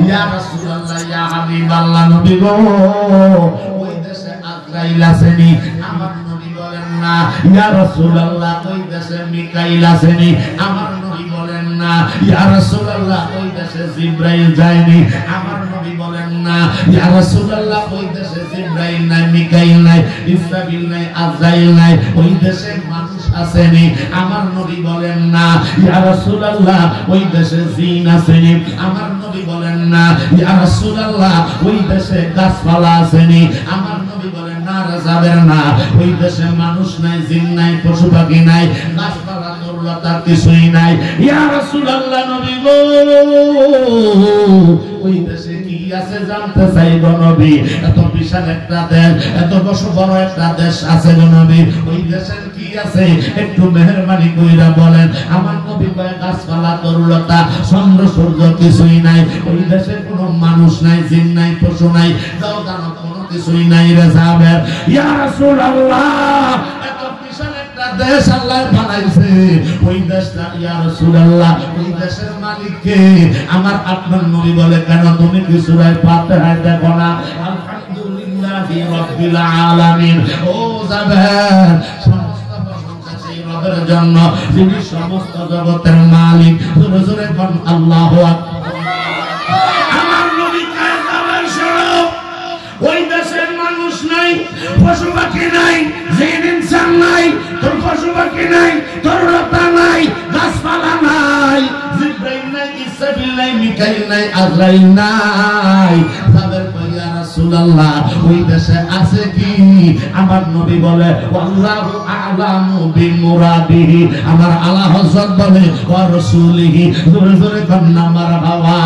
ইয়া রাসূলুল্লাহ ইয়া হাবিবাল্লাহ নবী গো ওই দেশে আজরাইল আসেনি আমার নবী বলেন না ইয়া রাসূলুল্লাহ ওই দেশে মিকাইল আসেনি আমার নবী বলেন না ইয়া রাসূলুল্লাহ ওই দেশে জিবরাইল যায়নি আমার নবী বলেন না ইয়া রাসূলুল্লাহ ওই দেশে জিবরাইল নাই মিকাইল নাই ইসরাফিল নাই আজরাইল নাই ওই দেশে মানুষ আসেনি আমার নবী বলেন না ইয়া রাসূলুল্লাহ ওই দেশে জিন আসেনি আমার নবী বলেন না ইয়া রাসূলুল্লাহ ওই দেশে গাছপালা আসেনি আমার নবী বলেন না যাবেন না ওই দেশে মানুষ নাই জিন নাই পশু পাখি নাই গাছপালা তরুলতা কিছুই নাই ইয়া রাসূলুল্লাহ নবী গো ওই দেশে কি আছে জানতে চাই গো নবী এত বিশাল একটা দেশ এত বড় একটা দেশ আছে গো নবী ওই দেশের কি আছে একটু মেহেরবানি কইরা বলেন আমার নবী কয় গাছপালা তরুলতা চন্দ্র সূর্য কিছুই নাই ওই দেশে কোনো মানুষ নাই জিন নাই পশু নাই দাও দানব কোনো কিছুই নাই রে সাহাবা ইয়া রাসূলুল্লাহ এত বিশাল একটা দেশ আল্লাহ বানাইছে ওই দেশটা ইয়া রাসূলুল্লাহ ওই দেশের মালিক কে আমার আপনার নবী বলে কেন তুমি কি সূরা ফাতিহা দেখো না আলহামদুলিল্লাহি রাব্বিল আলামিন ও জাবের সমস্ত প্রশংসা সেই রবের জন্য যিনি সমস্ত জগতের মালিক জোরে জোরে বল আল্লাহু আকবার আমার নবী কয় জাবের শোনো ওই দেশের মানুষ নাই পশু পাখি নাই জিন ইনসান নাই তোর পশু পাখি নাই তোর লতা নাই গাছপালা নাই জিবরাইল নাই ইসরাফিল নাই মিকাইল নাই আজরাইল নাই তাদের ইয়া রাসূলুল্লাহ ওই দেশে আছে কি আমার নবী বলে আল্লাহু আ'লামু বিমুরাদিহি আমার আল্লাহ হযরত বলে ওয়া রাসূলিহি জোরে জোরে কন্না মারহাবা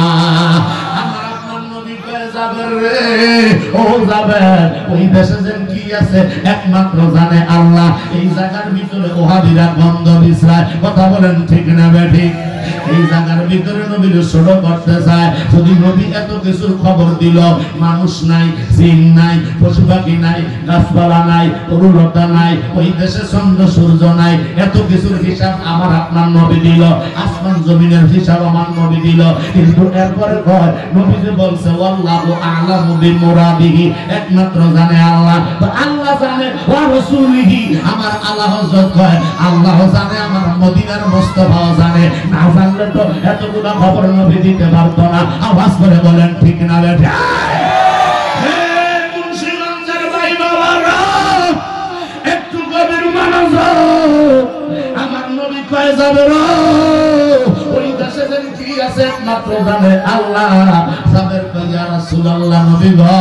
যাবের রে ও যাবের ওই দেশে যেন কি আছে একমাত্র জানে আল্লাহ এই জায়গার ভিতরে ওহাবিরা গন্ধ বিছরায় কথা বলেন ঠিক না বেঠিক এই জায়গার ভিতরে নবীর ছোট করতে চায় যদি নবী এত কিছুর খবর দিল মানুষ নাই জিন নাই পশু পাখি নাই গাছপালা নাই তরুলতা নাই ওই দেশে চন্দ্র সূর্য নাই এত কিছুর হিসাব আমার আপনার নবী দিল আসমান জমিনের হিসাব আমার নবী দিল কিন্তু এরপরে কয় নবী যে বলছে আল্লাহু আ'লামু বিমুরাদিহি একমাত্র জানে আল্লাহ তো আল্লাহ জানে ওয়া রাসূলিহি আমার আল্লাহ হযরত কয় আল্লাহ জানে আমার মদিনার মুস্তাফা জানে না জানলে তো এতগুলো খবর নবী দিতে পারতো না আওয়াজ করে বলেন ঠিক না বেঠা হে মুন্সিগঞ্জের ভাই বাবারা একটু গভীর মনোযোগ আমার নবী কয় যাবে ওই দেশে যেন কি আছে একমাত্র জানে আল্লাহ যাবে ইয়া রাসূলুল্লাহ নবী গো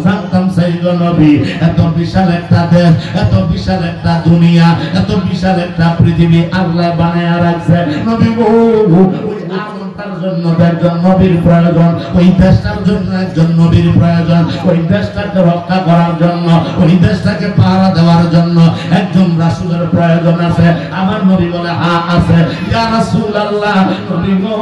জানতাম সেই গো নবী এত বিশাল একটা দেশ এত বিশাল একটা দুনিয়া এত বিশাল একটা পৃথিবী আল্লাহ বানায়া রাখছে নবী গো ওই আনন্দের জন্য একজন নবীর প্রয়োজন ওই দেশটার জন্য একজন নবীর প্রয়োজন ওই দেশটাকে রক্ষা করার জন্য ওই দেশটাকে পাহারা দেওয়ার জন্য একজন রাসূলের প্রয়োজন আছে আমার নবী বলে হ্যাঁ আছে ইয়া রাসূলুল্লাহ নবী গো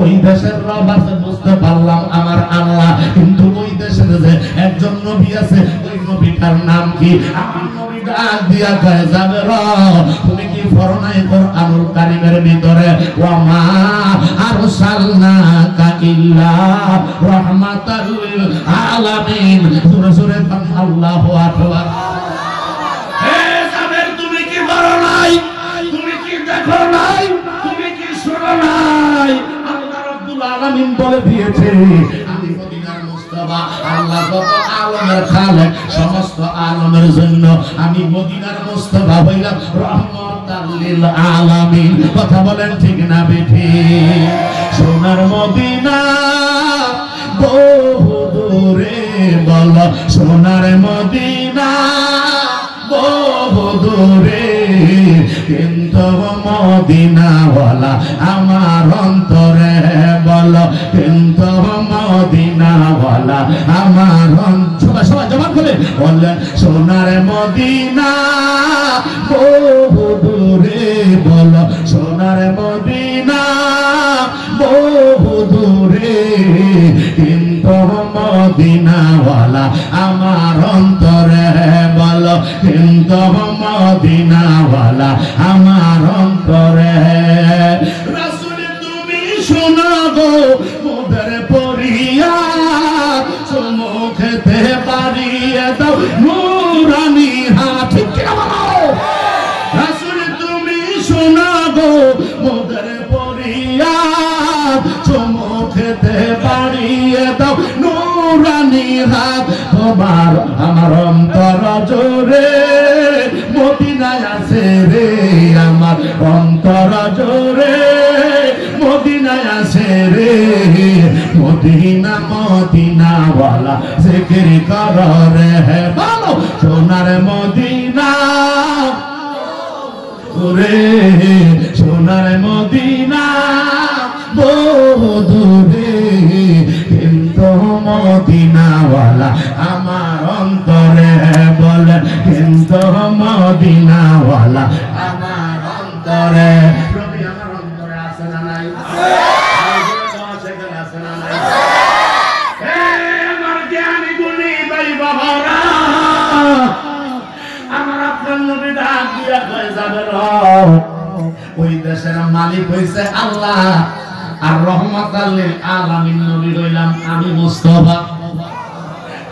ওই দেশের রব আছে বুঝতে পারলাম আমার আল্লাহ কিন্তু ওই দেশের যে একজন নবী আছে ওই নবীটার নাম কি আমার নবী ডাক দিয়া কয় যাবে তুমি কি পড়ো নাই কোরআনুল কারীমের ভিতরে ওয়া মা আরসালনাকা ইল্লা রাহমাতাল লিল আলামিন জোরে জোরে আল্লাহু আকবার হে যাবের তুমি কি পড়ো নাই তুমি কি দেখো নাই তুমি কি শোনো নাই আল্লাহ রাব্বুল আলামিন বলে দিয়েছে আমি মদিনার মুস্তাফা আল্লাহ যত আলমের খালেক সমস্ত আলমের জন্য আমি মদিনার মুস্তাফা হইলাম রহমাতাল লিল আলামিন কথা বলেন ঠিক না বেঠিক সোনার মদিনা বহু দূরে বল সোনার মদিনা বহু দূরে কিন্তু মদিনাওয়ালা আমার অন্তরে বল কিন্তু মদিনাওয়ালা আমার সবাই সবাই জবান করে বললেন সোনার মদিনা বহু দূরে বল সোনার মদিনা বহু দূরে কিন্তু মদিনাওয়ালা আমার অন্তরে বল কিন্তু মদিনাওয়ালা আমার অন্তরে রাসূল তুমি শোনো গো দাও নূরানি হাত। ঠিক কিনা বলো? রাসূল তুমি শোনা গো মোদের পরিয়াদ, চুমু খেতে বাড়িয়ে দাও নূরানি হাত। তোমার আমার অন্তর জোরে মদিনায় আছে রে, আমার অন্তর জোরে মদিনায় আছে রে। মদিনা মদিনাওয়ালা জিকির কর রে, বলো সোনার মদিনা রে, সোনার মদিনা বহুদূরে, কিন্তু মদিনাওয়ালা আমার অন্তরে বলে, কিন্তু মদিনাওয়ালা আমার অন্তরে। রবি আমার অন্তরে আছে না নাই? আছে না নাই? আমার জ্ঞানী গুণী ভাই বাবারা, আমার আপনার নবী ডাক দিয়া কয়ে যাবে ওই দেশের মালিক হইছে আল্লাহ, আর রহমাতাল লিল আলামিন নবী হইলাম আমি মুস্তাফা।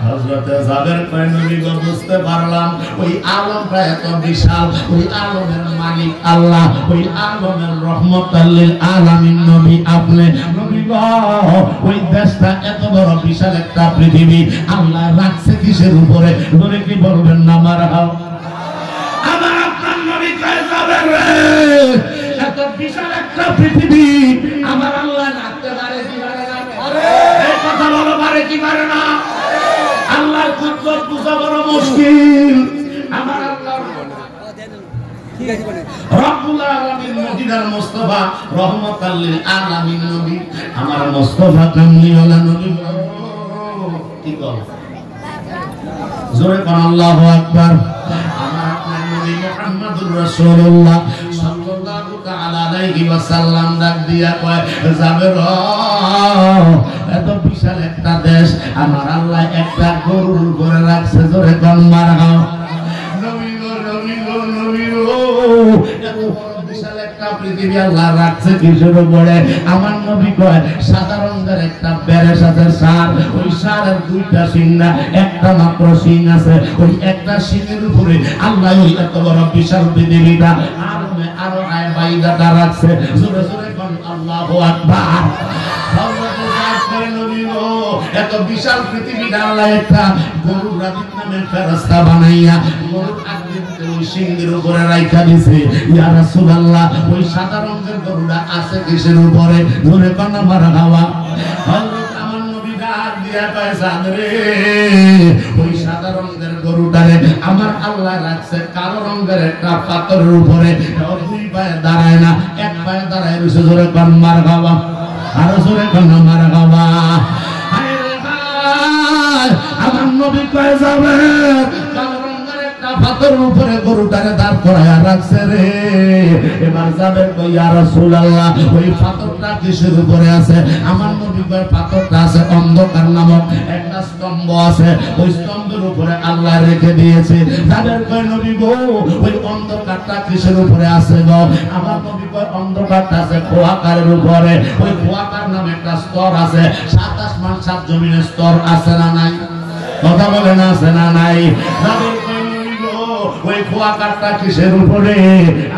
হযরতে জাবের কয় নবী গো বুঝতে পারলাম ওই আলমটা এত বিশাল, ওই আলমের মালিক আল্লাহ, ওই আলমের রহমাতাল লিল আলামিন নবী আপনি। নবী গো ওই দেশটা এত বড় বিশাল একটা পৃথিবী, আল্লাহ রাখছে কিসের উপরে? ধরে কি বলবেন না মারহাবা? আমার আপনার নবী কয় যাবেন রে, এত বিশাল একটা পৃথিবী আমার আল্লাহ রাখতে পারে কি পারে না? এই কথা বলো, পারে কি পারে না? আল্লাহর কুদরত বুঝা বড় মুশকিল। আমার আল্লাহ রব্বুল আলামিন মদিনার মুস্তাফা রহমাতাল লিল আলামিন নবী, আমার মুস্তাফা কামলিওয়ালা নবী। কি কল জোরে কোন আল্লাহু আকবার। আমার আপনার নবী মুহাম্মদুর রাসূলুল্লাহ সাল্লাল্লাহু তাআলা আলাইহি ওয়াসাল্লাম ডাক দিয়া কয় যাবে এত বিশাল একটা দেশ আমার আল্লাহ একটা গরুর উপরে রাখছে। জোরে কোন মারহাবা। নবী গো নবী গো নবী গো এত বড় বিশাল একটা পৃথিবী আল্লাহ রাখছে কিসের উপরে? আমার নবী কয় সাদা রঙের একটা বেরেশ আছে ষাঁড়, ওই ষাঁড়ের দুইটা শিং না একটা মাত্র শিং আছে, ওই একটা শিংয়ের উপরে আল্লাহ ওই এত বড় বিশাল পৃথিবীটা আরো আয় বাইদাটা রাখছে। জোরে জোরে কোন আল্লাহু আকবার। এত বিশাল পৃথিবীটা আল্লাহ একটা গরুর রাজিক নামের ফেরেশতা বানাইয়া গরুর আকৃতিতে ওই সিংহের উপরে রাইখা দিয়েছে। ইয়া রাসূলুল্লাহ ওই সাদা রঙের গরুটা আছে কিসের উপরে? ধরে কোন মারহাবা। হযরত আমার নবী ডাক দিয়া কয় সাদরে ওই সাদা রঙের গরুটারে আমার আল্লাহ রাখছে কালো রঙের একটা পাথরের উপরে। দুই পায়ে দাঁড়ায় না, এক পায়ে দাঁড়ায় রয়েছে। জোরে কোন মারহাবা। আরো জোরে কোন মারহাবা। আমার নবী কয় যাবে কালো রঙের একটা পাথরের উপরে গরুটারে দাঁড় করায়া রাখছে রে। এবার যাবে কই ইয়া রাসূলুল্লাহ ওই পাথরটা কিসের উপরে আছে? আমার নবী কয় পাথরটা আছে অন্ধকার নামক একটা স্তম্ভ আছে, ওই স্তম্ভের উপরে আল্লাহ রেখে দিয়েছে। যাদের কয় নবী গো ওই অন্ধকারটা কিসের উপরে আছে গো? আমার নবী কয় অন্ধকারটা আছে খোয়াকারের উপরে। ওই খোয়াকার নামে একটা স্তর আছে, ৭ আসমান ৭ জমিনের স্তর আছে না নাই? কথা বলে না আছে না নাই? যাদের কয় নবী গো ওই খোয়াকারটা কিসের উপরে?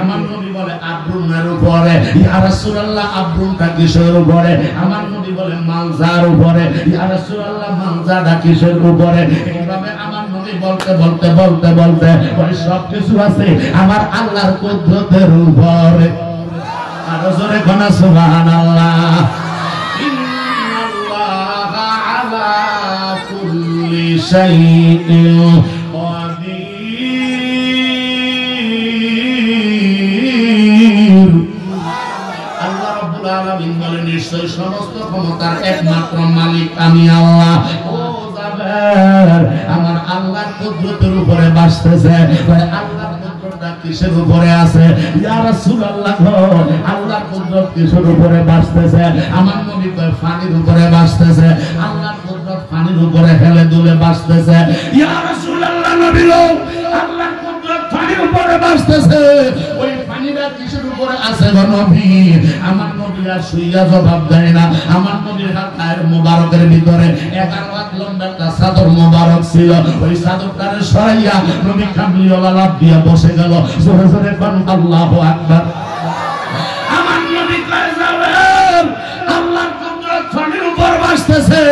আমার নবী বলে আব্রুমের উপরে। ইয়া রাসূলুল্লাহ আব্রুমটা কিসের উপরে? আমার নবী বলে মানজার উপরে। ইয়া রাসূলুল্লাহ মানজাটা কিসের উপরে? এইভাবে আমার নবী বলতে বলতে বলতে বলতে ওই সব কিছু আছে আমার আল্লাহর কুদরতের উপরে। আর জোরে কোন সুবহানাল্লাহ। ইন্নাল্লাহা আলা কুল্লি শাইইন নিশ্চয় সমস্ত ক্ষমতার একমাত্র মালিক আমি আল্লাহ। ও যাবের আমার আল্লাহর কুদরতের উপরে বাসতেছে। আল্লাহর কুদরতটা কিসের উপরে আছে? ইয়া রাসূলুল্লাহ আল্লাহর কুদরত কিসের উপরে বাসতেছে? আমার নবী কয় পানির উপরে বাসতেছে। আল্লাহর কুদরত পানির উপরে হেলে দুলে বাসতেছে। ইয়া রাসূলুল্লাহ নবী আল্লাহর কুদরত পানির উপরে বাসতেছে। ওই পানিটা কিসের উপরে আছে গো নবী? আমার নবী দিয়া শুইয়া জবাব দেয় না। আমার নবীর হাতের মোবারকের ভিতরে 11 হাত লম্বা একটা চাদর মোবারক ছিল, ওই চাদরটারে সরাইয়া নবী কামলিওয়ালা লাফ দিয়া বসে গেল। জোরে জোরে বলেন আল্লাহু আকবার। আমার নবী কয় যাবেন আল্লাহর কুদরত পানির উপর ভাসতেছে,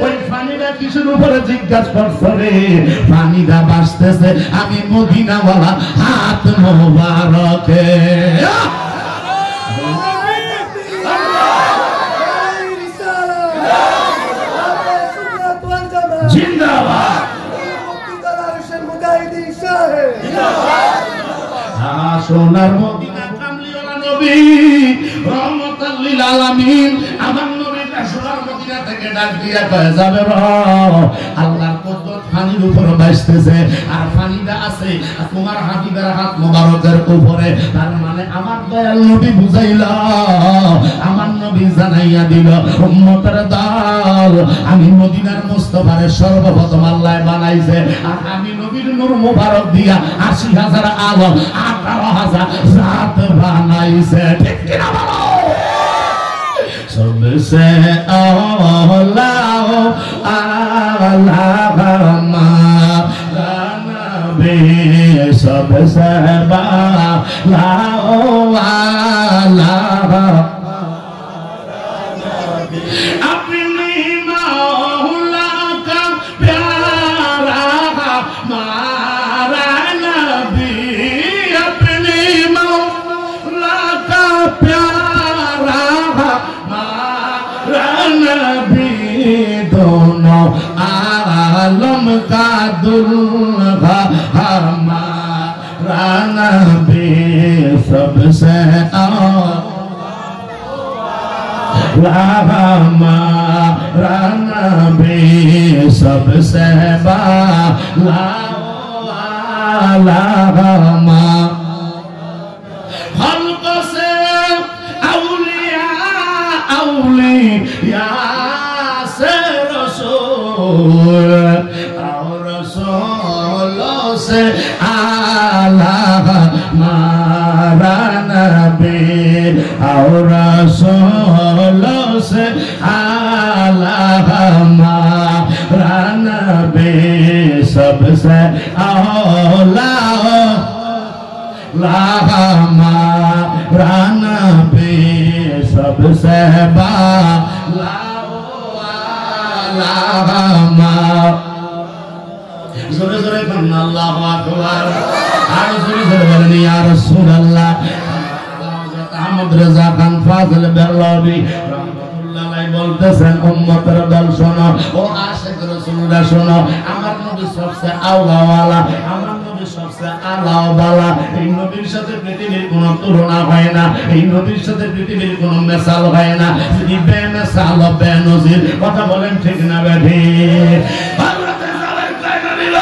ওই পানিটা কিসের উপরে জিজ্ঞাসা করছে রে? পানিটা ভাসতেছে আমি মদিনাওয়ালা হাত মোবারকে। জিন্দাবাদ সোনার মদিনা কামলিওয়ালা নবী রহমাতাল লিল আলামিন। আমার নবীটা সোনার মদিনা থেকে ডাক দিয়া কয়ে যাবে র আল্লাহর কুদরত পানির উপরে ভাসতেছে, আর পানিটা আছে তোমার হাবিবের হাত মোবারকের উপরে। তার মানে আমার দয়াল নবী বুঝাইলা, আমার নবী জানাইয়া দিল উম্মতের দল আমি মদিনার মুস্তাফারে সর্বপ্রথম আল্লাহ বানাইছে, আর আমি নবীর নূর মুবারক দিয়া ৮০,০০০ আলো ১৮,০০০ জাত বানাইছে। ঠিক কিনা বলো? सबसे औला आला नबी सबसे बाला आला अपनी मौला का प्यारा हमारा नबी, अपनी मौला का प्यारा नबी, दोनों आलम का दुल्हा हमारा नबी सबसे हमारा नबी सबसे बाला खल्क़ से औलिया से रसूल और रसूलों से आला हमारा नबी, और रसूलों से आला हमारा नबी सबसे औला हमारा नबी सबसे बाला जोरे जोरे बोलें अल्लाहु अकबर, और जोरे जोरे बोलें या रसूलल्लाह। আহমদ রেজা খান ফাজিল বেরলভী রাহমাতুল্লাহ আলাইহি বলতেছেন উম্মতের দল শোনো, ও আশিক রাসূলরা শোনো, আমার নবী সবচেয়ে আওলা ওয়ালা, আমার নবী সবচেয়ে আলা ওয়ালা। এই নবীর সাথে পৃথিবীর কোনো তুলনা হয় না, এই নবীর সাথে পৃথিবীর কোনো মেসাল হয় না। যিনি বেমিসাল বেনজির, কথা বলেন ঠিক না বেঠি? হযরত জালাল কায়না নিল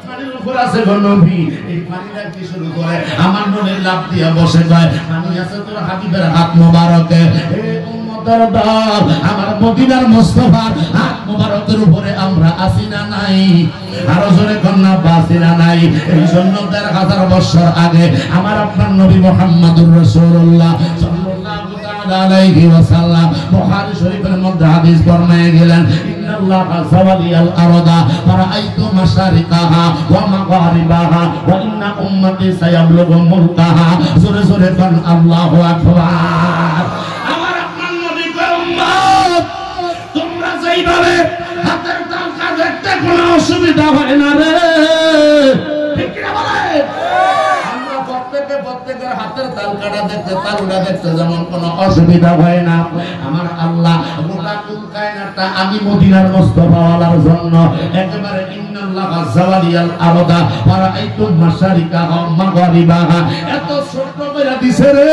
পানির উপর আছে নবী, এই পানিটা কি শুরু করে আমার নবীর লাভ দিয়া বসে কয় পানি আছে তোর হাবিবের হাত মোবারকে। এই উম্মতের দল আমার মদিনার মুস্তাফার হাত মোবারকের উপরে আমরা আসি না নাই? আরো জোরে কন্যা বাসি না নাই? এই জন্য ১,৫০০ বছর আগে আমার আপনার নবী মুহাম্মদুর রাসূলুল্লাহ সাল্লাল্লাহু তাআলা আলাইহি ওয়াসাল্লাম বুখারী শরীফের মধ্যে হাদিস বর্ণনা গেলেন ইন্নাল্লাহা যাওয়ালিয়াল আরদা ফারাআইতু মাশারিকাহা ওয়া মাগারিবাহা ওয়া ইন্না উম্মতি সায়াবলুগু মুলকাহা। জোরে জোরে বলেন আল্লাহু আকবার। আমার আপনার নবী কয় উম্মত তোমরা যেইভাবে হাতের তালকা দেখতে কোনো অসুবিধা হয় না রে, ঠিক কি না বলে? আমরা প্রত্যেকের হাতের তালকাটা দেখতে তালুটা দেখতে যেমন কোনো অসুবিধা হয় না, আমার আল্লাহ গোটা কুল কায়নাতটা আমি মদিনার মুস্তাফা ওয়ালার জন্য একেবারে ইন্নাল্লাহা যাওয়ালিয়াল আরদা ফারাআইতু মাশারিকাহা মাগরিবাহা এত ছোট করে দিছে রে,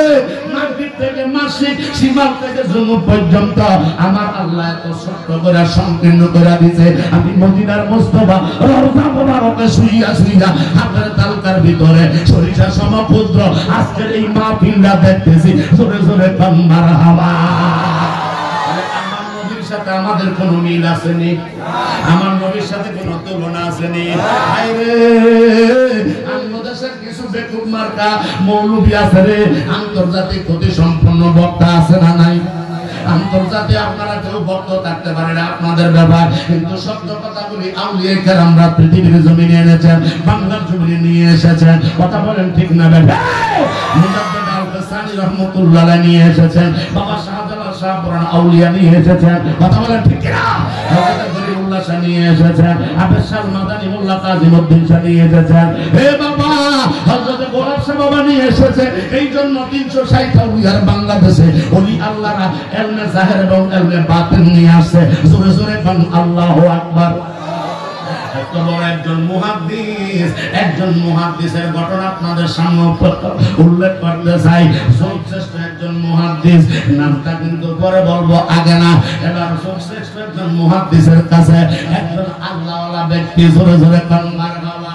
মাগরিব থেকে মাশরিক, শিমাল থেকে জুনুব পর্যন্ত আমার আল্লাহ এত ছোট করে সংকীর্ণ করে দিছে। আমি মদিনার মুস্তাফা রওজা মুবারকে শুইয়া শুইয়া হাতের তালকার ভিতরে সরিষা সমপুত্র আজকের এই মাহফিলটা দেখতেছি। জোরে জোরে কান মারহাবা। আমার নবীর সাথে আমাদের কোনো মিল আছে নি? আমার নবীর সাথে কোনো তুলনা আছে নি? আরে আমাদের বাংলাদেশের কিছু বেকুব মার্কা মৌলবী আছে রে, আন্তর্জাতিক গতি সম্পন্ন বক্তা আছে না নাই? আন্তর্জাতিক আপনারা কেউ বক্তা থাকতে পারে না, আপনাদের ব্যাপার, কিন্তু সত্য কথাগুলি আউলিয়া কেরামরা পৃথিবীর জমিনে এনেছেন, বাংলার জমিনে নিয়ে এসেছেন। কথা বলেন ঠিক না বেটা? মুজাদ্দিদ আল-কাসানি রহমাতুল্লাহ আলাইহি নিয়ে এসেছেন, বাবা শাহজালাল শাহ পুরান আউলিয়া নিয়ে এসেছেন। কথা বলেন ঠিক না? হযরত গরিবুল্লাহ শাহ নিয়ে এসেছেন, আবেদ শাহ মাদানী মোল্লা কাজীউদ্দিন শাহ নিয়ে এসেছেন। হে বাবা, হযরত গোলাপ শাহ বাবা নিয়ে এসেছে। এই জন্য 360 আউলিয়ার বাংলাদেশে ওলি আল্লাহরা এলমে জাহির এবং এলমে বাতিন নিয়ে আসছে। জোরে জোরে বলেন আল্লাহু আকবার। এত বড় একজন মুহাদ্দিসের ঘটনা আপনাদের সামনে উল্লেখ করতে চাই। সর্বশ্রেষ্ঠ একজন মুহাদ্দিস, নামটা কিন্তু পরে বলবো, আগে না। এবার সর্বশ্রেষ্ঠ একজন মুহাদ্দিসের কাছে একজন আল্লাহওয়ালা ব্যক্তি, জোরে জোরে বলেন মারহাবা।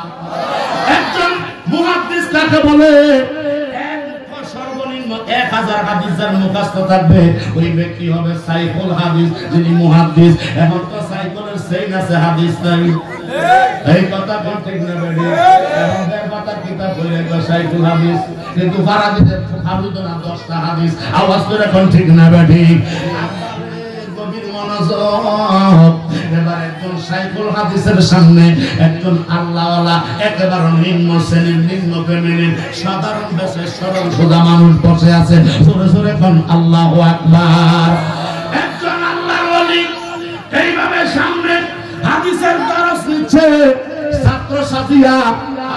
একজন মুহাদ্দিস কাকে বলে? সর্বনিম্ন 1000 হাদিসের মুখস্থ থাকবে, ওই ব্যক্তি হবে সাইফুল হাদিস, যিনি মুহাদ্দিস। এখন তো সাইফুলের সেইন আছে, হাদিস নাই। এই কথা কোন ঠিক না বেডি? এখন দেখ কথা কিতাব বলে তো সাইফুল হাদিস, কিন্তু ফারাদিতে হাদিস না 10টা হাদিস। আওয়াজ করে কোন ঠিক না বেডি? গভীর মনোযোগ। এবার একজন সাইফুল হাদিসের সামনে একজন আল্লাহওয়ালা, একেবারে নিম্ন শ্রেণীর, নিম্ন ফ্যামিলির, সাধারণ বেশে সরল সোজা মানুষ বসে আছে। জোরে জোরে কোন আল্লাহু আকবার। একজন আল্লাহর ওলি এইভাবে সামনে হাদিসের দরস নিচ্ছে ছাত্র ছাত্রীরা,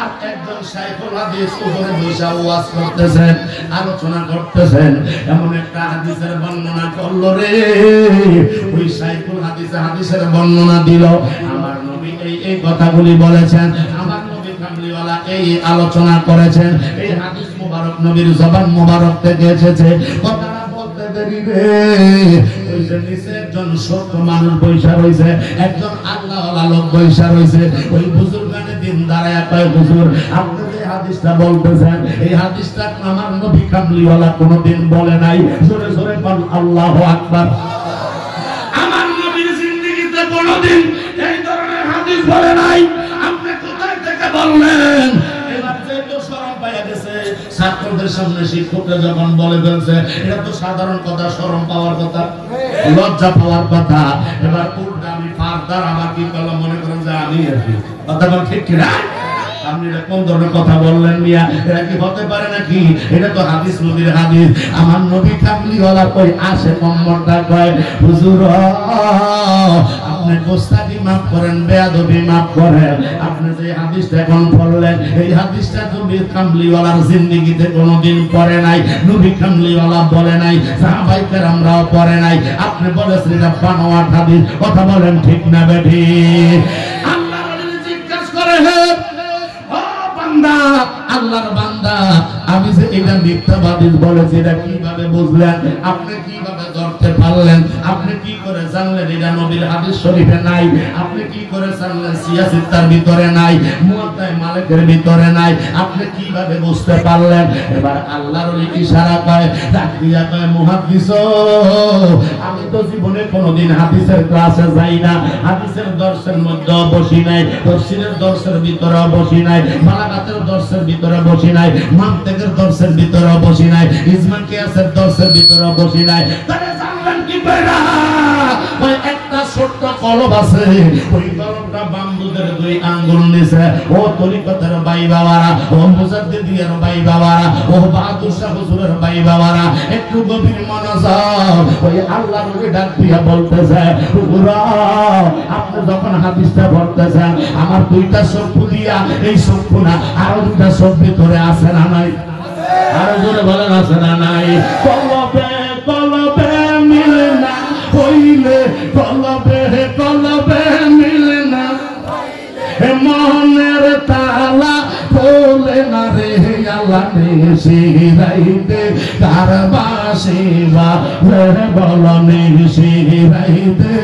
আর একজন সাইফুল হাদিস উপরে বসে ওয়াজ করতেছেন, আলোচনা করতেছেন। এমন একটা হাদিসের বর্ণনা করলো রে, ওই সাইফুল হাদিসের বর্ণনা দিল। আমার নবী এই কথাগুলি বলেছেন, আমার নবী কামলিওয়ালা এই আলোচনা করেছেন। এই হাদিস মুবারক নবীর জবান মুবারক থেকে এসেছে। কথাটা বলতে দেরি রে, ওই যে নিচে একজন ছোট মানুষ বৈশা রয়েছে, একজন আল্লাহওয়ালা লোক বৈশা রয়েছে। ওই বুজুর্গানে দিন দাঁড়ায় কয়, হুজুর আপনি যে হাদিসটা বলতেছেন, এই হাদিসটা আমার নবী কামলিওয়ালা কোনোদিন বলে নাই। জোরে জোরে বল আল্লাহু আকবার। আমার নবীর জিন্দেগিতে কোনোদিন এই ধরনের হাদিস বলে নাই, আপনি কোথায় থেকে বললেন? এবার যেহেতু শরম পাইয়া গেছে, ছাত্রদের সামনে শিক্ষকরা যখন বলে ফেলছে, এটা তো সাধারণ কথা, শরম পাওয়ার কথা, লজ্জা পাওয়ার কথা। এবার উল্টা আমি ফারদার আমার কি করলাম, মনে করেন যে আমি আছি। কথা বল ঠিক কিনা? আপনি কোন ধরনের কথা বললেন মিয়া? এটা কি হতে পারে নাকি? এটা তো হাদিস, নবীর হাদিস। আমার নবী কামলিওয়ালা কই আসে নম্বরটা কয়, হুজুর আপনি গোস্তাকি মাফ করেন, বেয়াদবি মাফ করেন। আপনি যে হাদিসটা এখন পড়লেন, এই হাদিসটা নবী কামলিওয়ালার জিন্দেগিতে কোনোদিন পড়ে নাই, নবী কামলিওয়ালা বলে নাই, সাহাবায়ে কেরামরাও পড়ে নাই। আপনি বলেছেন এটা বানোয়াট হাদিস। কথা বলেন ঠিক না বেঠি? আল্লাহ জিজ্ঞাসা করে, হে আল্লাহর বান্দা, আমি যে এটা মিথ্যাবাদী বলেছি, এটা কিভাবে বুঝলেন? আপনি কিভাবে ধরতে পারলেন? আপনি কি করে জানলেন এটা নবীর হাদিস শরীফে নাই? আপনি কি করে জানলেন সিয়াসিত্তার ভিতরে নাই, মুয়াত্তা মালিকের ভিতরে নাই? আপনি কিভাবে বুঝতে পারলেন? এবার আল্লাহর ওলি ইশারা করে, ডাক দিয়া কয়, মুহাদ্দিস আমি তো জীবনে কোনোদিন হাদিসের ক্লাসে যাই না, হাদিসের দর্শের মধ্যে বসি নাই, তফসিরের দর্শের ভিতরে বসি নাই, বালাগাতের দর্শের ভিতরে বসি নাই, মানতিকের দর্শের ভিতরে বসি নাই, ইজমা কিয়াসের দর্শের ভিতরে বসি নাই। তাহলে জানলেন কি বেরা? ওই একটা ছোট্ট কলম আছে, ওই কলমটা বামদুদের 2 আঙ্গুল নিচে। ও তরিকতের ভাই বাবারা, ও মুজাদ্দিদের ভাই বাবারা, ও বাহাদুর শাহ হুজুরের ভাই বাবারা, একটু গভীর মনোযোগ। ওই আল্লাহর ওলি ডাক দিয়া বলতেছে, হুজুর আপনি যখন হাদিসটা পড়তেছেন, আমার 2টা চক্ষু দিয়া, এই চক্ষু না আরো 2টা চোখ ভিতরে আছে না নাই? আরো জোরে বলেন আছে না নাই? কলবে কলবে মিলে না হইলে, কলবে কলবে মিলে না মনের তালা খোলে না রে, আল্লাহ নিশিরাইতে তার বাসিবা বল নিশিরাইতে।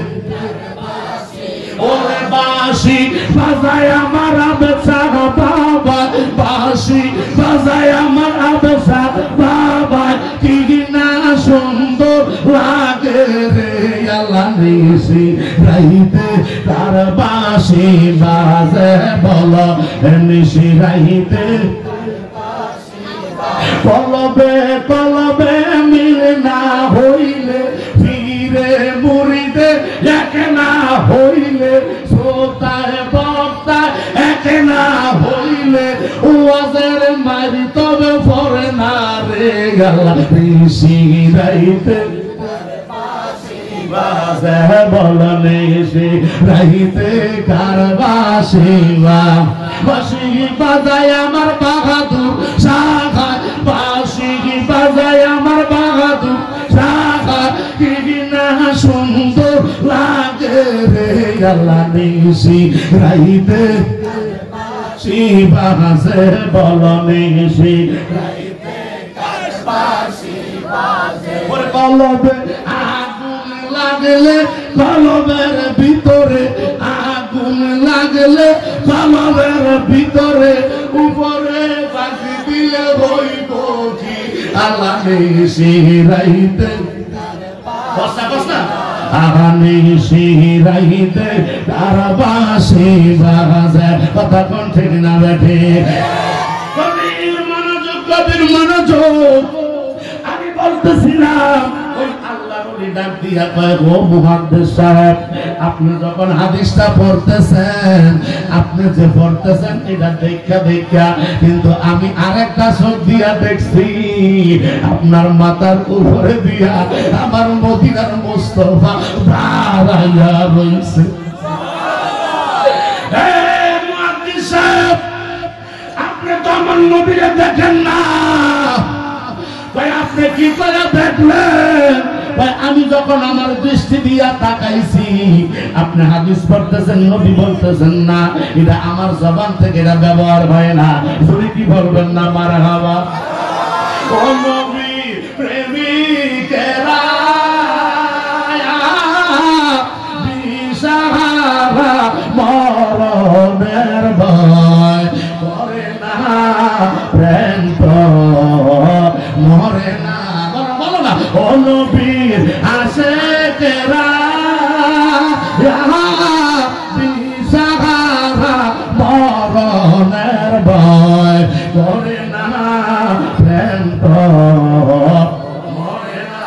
ওরে বাঁশি বাজায় আমার আবেসা বাবা, বাঁশি বাজায় আমার আবেসা বাবা, কি না সুন্দর লাগে রে আল্লাহ নিশি রাইতে তার বাঁশি বাজে বলো নিশি রাইতে কলবে কলবে মিল না হইলে ফিরে মুরিদে এক না হইলে শ্রোতায় বক্তায় এক না হইলে ওয়াজের মারি তবে পড়ে না রে আল্লাহ নিশি রাইতে বাজে বলো নিশি রাইতে কার বাঁশি বাঁশি বাজায় আমার বাহাদুর শাখা বাঁশি বাজায় আমার বাহাদুর শাখা কি না সুন্দর লাগে রে আল্লাহ নিশি রাইতে বাঁশি বাজে বলো নিশি রাইতে কার বাঁশি বাজে ওরে কলবে আগুন লাগলে কলবের ভিতরে আগুন লাগলে কলবের ভিতরে উপরে বাঁশি দিলে হইব কি আল্লাহ নিশি রাইতে বস্তা বস্তা নিশি রাইতে তার বাঁশি বাজে কথা কোন ঠিক না বেঠে কবির মনোযোগ আমি বলতেছিলাম ওই আল্লাহর ওলি ডাক দিয়া কয় ও মুহাদ্দিস সাহেব আপনি যখন হাদিসটা পড়তেছেন আপনি যে পড়তেছেন এটা দেখা কিন্তু আমি আরেকটা চোখ দিয়া দেখছি আপনার মাথার উপরে দিয়া আমার মদিনার মুস্তাফা দাঁড়াইয়া রয়েছে মুহাদ্দিস সাহেব আপনি তো আমার নবীকে দেখেন না ভাই আপনি কি করে দেখলেন ভাই আমি যখন আমার দৃষ্টি দিয়া তাকাইছি আপনি হাদিস পড়তেছেন নবী বলতেছেন না এটা আমার জবান থেকে এটা ব্যবহার হয় না যদি কি বলবেন না মারহাবা ও নবী প্রেমিকেরা দিশাহারা মরণের ভয় করে না প্রেম তো মরে না বলো না ও নবীর আশিকেরা দিশাহারা মরণের ভয় করে না প্রেম তো মরে না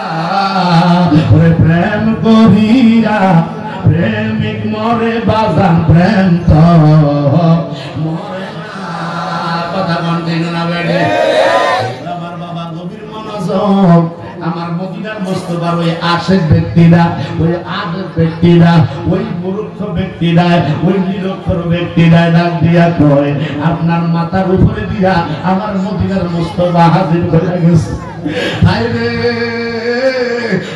ওরে প্রেম করিয়া প্রেমিক মরে বাজান প্রেম তো মরে না কথা কন্টিনিউ না বেড়ে আমার বাবা নবীর মনোযোগ আমার মদিনার মুস্তাফার ওই আশেক ব্যক্তিরা ওই আদর ব্যক্তিরা ওই মূর্খ ব্যক্তিরা ওই নিরক্ষর ব্যক্তিরা ডাক দিয়া কয় আপনার মাথার উপরে দিয়া আমার মদিনার মুস্তাফা হাজির হয়ে গেছে আরে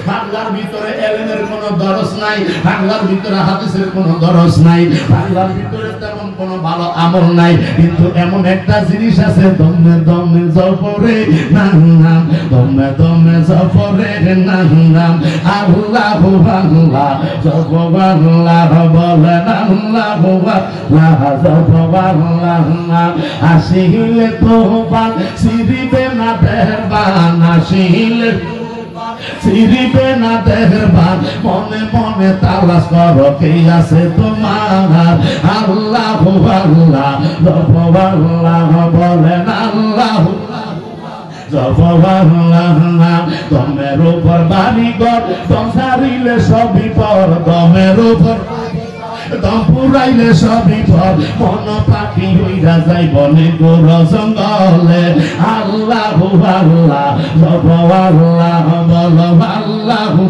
বাংলার ভিতরে এলেমের কোনো দরস নাই বাংলার ভিতরে হাদিসের কোনো দরস নাই বাংলার ভিতরে তেমন কোনো ভালো আমল নাই কিন্তু এমন একটা জিনিস আছে দমে দমে জপরে নাম নাম দমে দমে জপরে নাম নাম আল্লাহু আল্লাহ জপ আল্লাহ বলে আল্লাহু আল্লাহ জপ আল্লাহ আসিলে তোবান সিরিবে না দেরবান আসিলে সিরিবে না দেরবান মনে মনে তালাশ করো কে আছে তোমার আল্লাহু আল্লাহ জপ আল্লাহ বলেন আল্লাহু জপ আল্লাহ দমের উপর বাড়ি ঘর দম সারিলে সবই পর দমের উপর দম পুরাইলে সবই পর মন পাখি হইরা যাই বনে গোর জঙ্গলে আল্লাহু আল্লাহ জপ আল্লাহ বলো আল্লাহু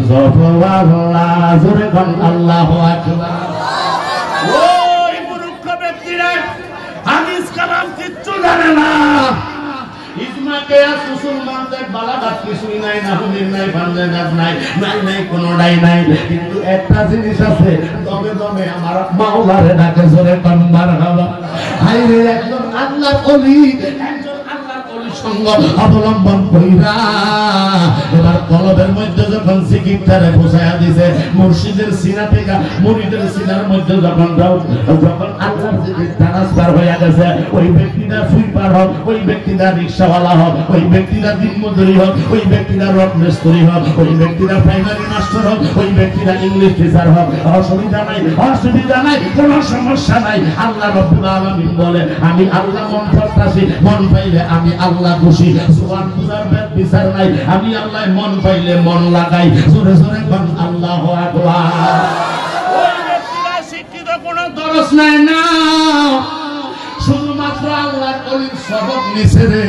জপ আল্লাহ জোরে কোন আল্লাহু আকবার ওই মূর্খ ব্যক্তিরা হাদিস কালাম কিচ্ছু জানে না ইজমা কিয়াস উসুল মানজাত বালাগাত কিছুই নাই নাহুমির নাই ফানজাত নাই নাই কোনটাই নাই কিন্তু একটা জিনিস আছে দমে দমে আমার মাওলারে ডাকে জোরে কোন মারহাবা হায়রে একজন আল্লাহর ওলি সঙ্গ অবলম্বন কইরা এবার কলবের মধ্যে যখন জিকিরটারে বসায়া দিছে মুর্শিদের সিনা থেকে মুরিদের সিনার মধ্যে যখন আল্লাহর জিকির ট্রান্সফার হয়ে গেছে ওই ব্যক্তিটা সুইপার হোক ওই ব্যক্তিটা রিকশাওয়ালা হোক ওই ব্যক্তিটা দিনমজুরি হোক ওই ব্যক্তিটা রড মিস্ত্রি হোক ওই ব্যক্তিটা প্রাইমারি মাস্টার হোক ওই ব্যক্তিটা ইংলিশ টিচার হোক অসুবিধা নাই কোনো সমস্যা নাই আল্লাহ রাব্বুল আলামিন বলে আমি আল্লাহ মন করতাছি মন পাইলে আমি আল্লাহ খুশি সুবহান বুঝার বিচার নাই আমি আল্লাহ মন পাইলে মন লাগাই জোরে জোরে কোন আল্লাহু আকবার ওই ব্যক্তিরা শিক্ষিত কোনো দরস নাই না শুধুমাত্র আল্লাহর ওলির সবক নিছে রে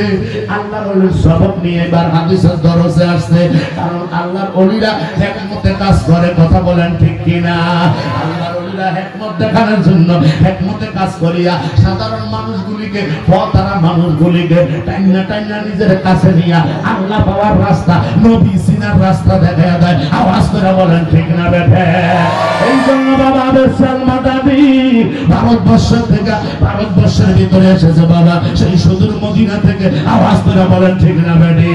আল্লাহর ওলির সবক নিয়ে এবার হাদিসের দরসে আসছে কারণ আল্লাহর ওলিরা হিকমতে কাজ করে কথা বলেন ঠিক কিনা আল্লাহর ওলিরা হিকমত দেখানোর জন্য হিকমতে কাজ করিয়া সাধারণ মানুষগুলিকে পথহারা মানুষগুলিকে টাইনা নিজের কাছে নিয়া আল্লাহ পাওয়ার রাস্তা নবী সিনার রাস্তা দেখায়া দেয় আওয়াজ করে বলেন ঠিক না বেঠে এই জন্য বাবা বেসাল মাদাবি ভারতবর্ষের ভিতরে এসেছে বাবা সেই সুদূর মদিনা থেকে আওয়াজ করে বলেন ঠিক না বেডি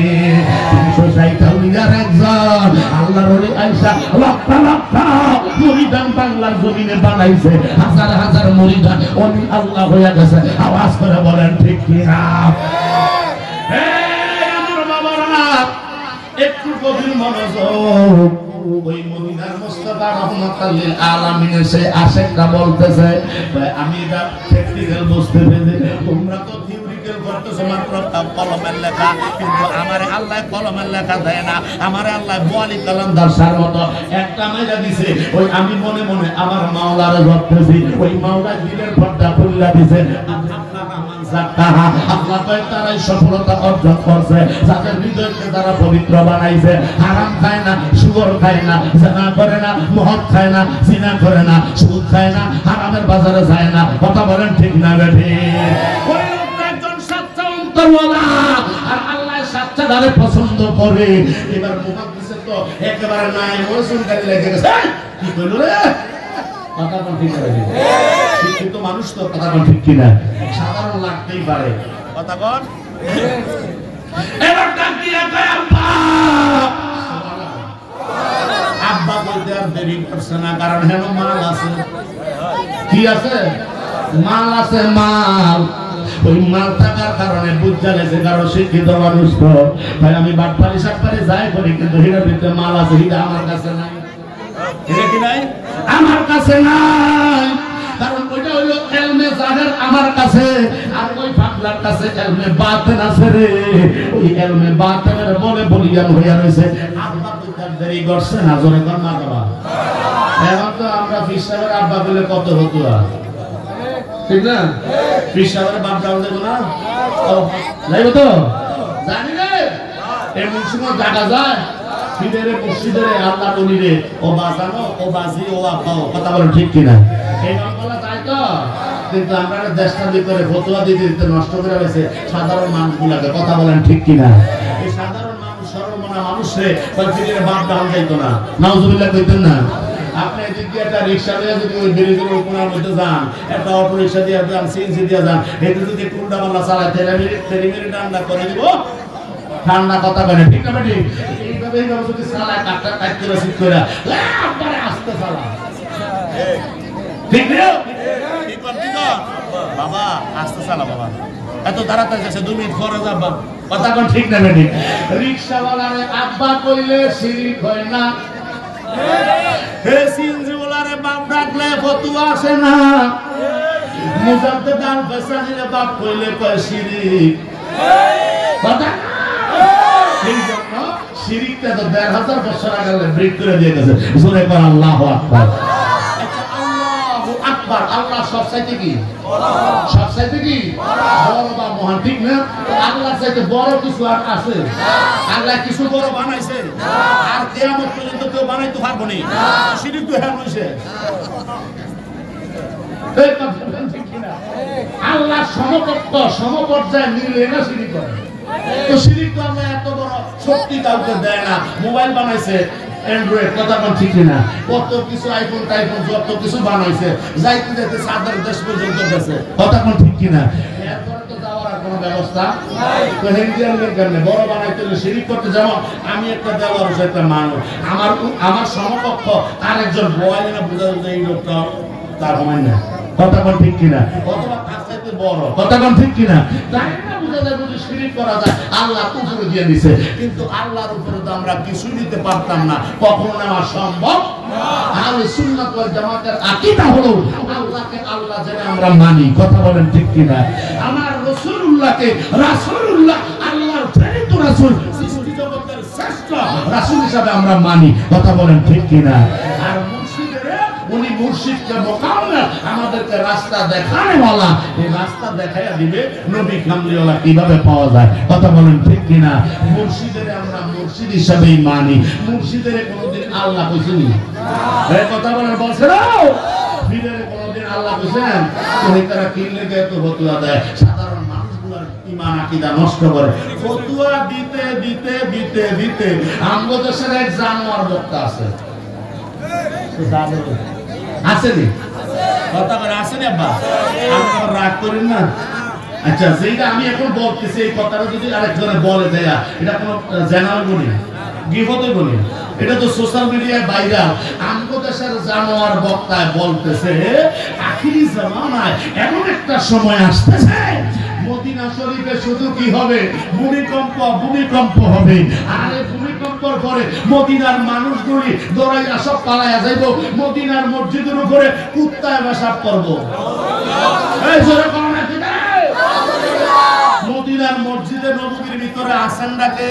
360 আউলিয়ার একজন আল্লাহর ওলি আয়েশা লক্ষ লক্ষ মুরিদান বাংলার জমিনে বানাইছে হাজার হাজার মুরিদান ওলি আল্লাহ হয়ে গেছে আওয়াজ করে বলেন ঠিক কি না আমার বাবারা একটু গভীর মনোযোগ ওই মদিনার মুস্তাফা রাহমাতাল লিল আলামিনের সে আশেকরা বলতেছে আমি এটা প্র্যাকটিক্যাল বুঝতে পেরেছি তোমরা তো থিওরিক্যাল করতেছো মাত্র কলমের লেখা কিন্তু আমারে আল্লাহ কলমের লেখা দেয় না আমারে আল্লাহ ওয়ালি কালামদার সার মতো একটা মাইরা দিছে ওই আমি মনে মনে আমার মাওলারে ধরতেছি ওই মাওলা দিলের পর্দা খুললা দিছে আল্লাহ তারাই সফলতা অর্জন করছে যাদের হৃদয়কে তারা পবিত্র বানাইছে হারাম খায় না সুগর খায় না জানা করে না মদ খায় না জিনা করে না সুদ খায় না হারামের বাজারে যায় না কথা বলেন ঠিক না বেঠি ওই লোকটা একজন সচ্চা অন্তরওয়ালা আর আল্লাহ সচ্চা দ্বারে পছন্দ করে এবার মুহাদ্দিস তো একেবারে নাই ওসুন গালি লেগে গেছে কি কইল রে কথা কোন ঠিক আছে শিক্ষিত মানুষ তো কথা কোন ঠিক কিনা সাধারণ লাগতেই পারে কথা কোন এবার ডাক দিয়া কয় আব্বা বলতে আর দেরি করছে না কারণ হেন মাল আছে কি আছে মাল আছে মাল ওই মাল থাকার কারণে বুঝা গেছে কারণ শিক্ষিত মানুষ তো ভাই আমি বাটপারি সাতপারি যাই করি কিন্তু হিটার ভিতরে মাল আছে হিটা আমার কাছে নাই এটা কি নাই আমার কাছে নাই কারণ ওইটা হইলো ইলমে জাহির আমার কাছে আর ওই পাগলার কাছে ইলমে বাতিন আছে রে ওই ইলমে বাতিনের বলে বলিয়ান হইয়া রইছে আব্বা তো দেরি করছে না জোরে কর না বাবা এখন তো আমরা ফিসাবের আব্বা বলে কত হতো ঠিক না ফিসাবের বাপ দাও দেব না ও যাইব তো জানি রে এমন সময় দেখা যায় ফিরে মুর্শিদের আল্লাহ বলিরে ও বাজানো ও বাজি ও আপাও কথা বলেন ঠিক কিনা এই নামগুলা যায় তো কিন্তু আমরা দেশটার ভিতরে ফতোয়া দিতে দিতে নষ্ট করে রয়েছে সাধারণ মানুষগুলাকে কথা বলেন ঠিক কিনা এই সাধারণ মানুষ সর্বমনা মানুষে ফিরে বাপ দাম যাইতো না নাউজুবিল্লাহ কইতেন না আপনি এদিক দিয়ে একটা রিক্সা দিয়ে যদি ওই ব্রিজের কোনার মধ্যে যান একটা অটো রিক্সা দিয়ে যান সিএনজি দিয়ে যান এতে যদি টুলটা বাংলা চালায় তেলে ঠান্ডা করে দিব ঠান্ডা কথা বলে ঠিক না বেটি এইভাবে যদি চালায় কাটটা কাটতে রসিদ করে একবারে আস্তে চালা ঠিক না ঠিক করতি তো বাবা আস্তে চালা বাবা এত তাড়াতাড়ি যাচ্ছে 2 মিনিট পরে যাবা কথা কোন ঠিক না বেটি রিকশাওয়ালারে আব্বা কইলে শিরিক হয় না হে সিনজিওয়ালারে বাপ ডাকলে ফতুয়া আসে না মুজাদ্দিদ আল ফাসানিরে বাপ কইলে কয় শিরিক কথা এই জন্য শিরিকটা তো ১৫০০ বছর আগে ব্রেক করে দিয়ে গেছে জোরে কর আল্লাহু আকবার আচ্ছা আল্লাহু আকবার আল্লাহ সবচাইতে কি সবচাইতে কি বড় বা মহান ঠিক না আল্লাহর চাইতে বড় কিছু আর আছে আল্লাহ কিছু বড় বানাইছে আর কিয়ামত পর্যন্ত কেউ বানাইতে পারবে না শিরিক তো হ্যাঁ হইছে এই কথা ঠিক কিনা আল্লাহ সমকক্ষ সমপর্যায়ে মিলে না শিরিক করে তো শিরিক তো আমরা এত বড় শক্তি কাউকে দেয় না মোবাইল বানাইছে অ্যান্ড্রয়েড কথা কোন ঠিক না কত কিছু আইফোন টাইফোন যত কিছু বানাইছে যাইতে যাইতে সাধারণ দেশ পর্যন্ত গেছে কথা কোন ঠিক কিনা এরপরে তো যাওয়ার করার কোনো ব্যবস্থা নাই। তো হিন্দিয়ানদের কেমনে বড় বানাইতে হলে শিরিক করতে যাবো। আমি একটা দেওয়ার একটা মানুষ, আমার সমকক্ষ আরেকজন বয়ালে না বোঝা যায় এই লোকটা তার হয় না। কথা কোন ঠিক কিনা? অথবা তার চাইতে বড়। কথা কোন ঠিক কিনা? তাই না বোঝা যায় যদি শিরিক করা যায় আল্লাহ উপরে দিয়ে দিছে, কিন্তু আল্লাহর উপরে তো আমরা কিছুই দিতে পারতাম না, কখনো নেওয়া সম্ভব না। আহলে সুন্নাত ওয়াল জামাতের আকীদা হলো আল্লাহকে আল্লাহ জেনে আমরা মানি। কথা বলেন ঠিক কিনা? আমার রাসূলুল্লাহকে রাসূলুল্লাহ আল্লাহর প্রেরিত রাসূল, সৃষ্টি জগতের শ্রেষ্ঠ রাসূল হিসেবে আমরা মানি। কথা বলেন ঠিক কিনা? আর উনি মুর্শিদকে মোকাম্মেল আমাদেরকে রাস্তা দেখানোওয়ালা, এই রাস্তা দেখাইয়া দিবে নবী কামলিওয়ালা কিভাবে পাওয়া যায়। কথা বলেন ঠিক কিনা? মুর্শিদের আমরা মুর্শিদ হিসাবেই মানি। মুর্শিদের কোনোদিন আল্লাহ কইছেন না? এই কথা বলেন বলছে না? পীরের কোনোদিন আল্লাহ কইছেন? ওই তারা কিনলে তো ফতুয়া দেয়, সাধারণ মানুষগুলোর ঈমান আকীদা নষ্ট করে। ফতুয়া দিতে দিতে দিতে দিতে আমগো দেশের এক জানোয়ার বক্তা আছে, আসেনি? কথা বলে আসেনি আব্বা? আপনারা রাগ করেন না? আচ্ছা, যেটা আমি এখন বলতেছি এই কথাটা যদি আরেকজনে বলে দেয়া, এটা কোনো জেনারেল বলি গিবতে বলি, এটা তো সোশ্যাল মিডিয়ায় ভাইরাল। আমগো দেশের জানোয়ার বক্তায় বলতেছে আখিরি জামানায় এমন একটা সময় আসতেছে মদিনা শরীফে শুধু কি হবে? ভূমিকম্প হবে। আর এই ভূমিকম্পের পরে মদিনার মানুষগুলি দৌড়াইয়া সব পালাইয়া যাইব। মদিনার মসজিদের উপরে কুত্তায় পেশাব করবো। এই জোরে করোনা কি? মদিনার মসজিদে নববীর ভিতরে আসেন ডাকে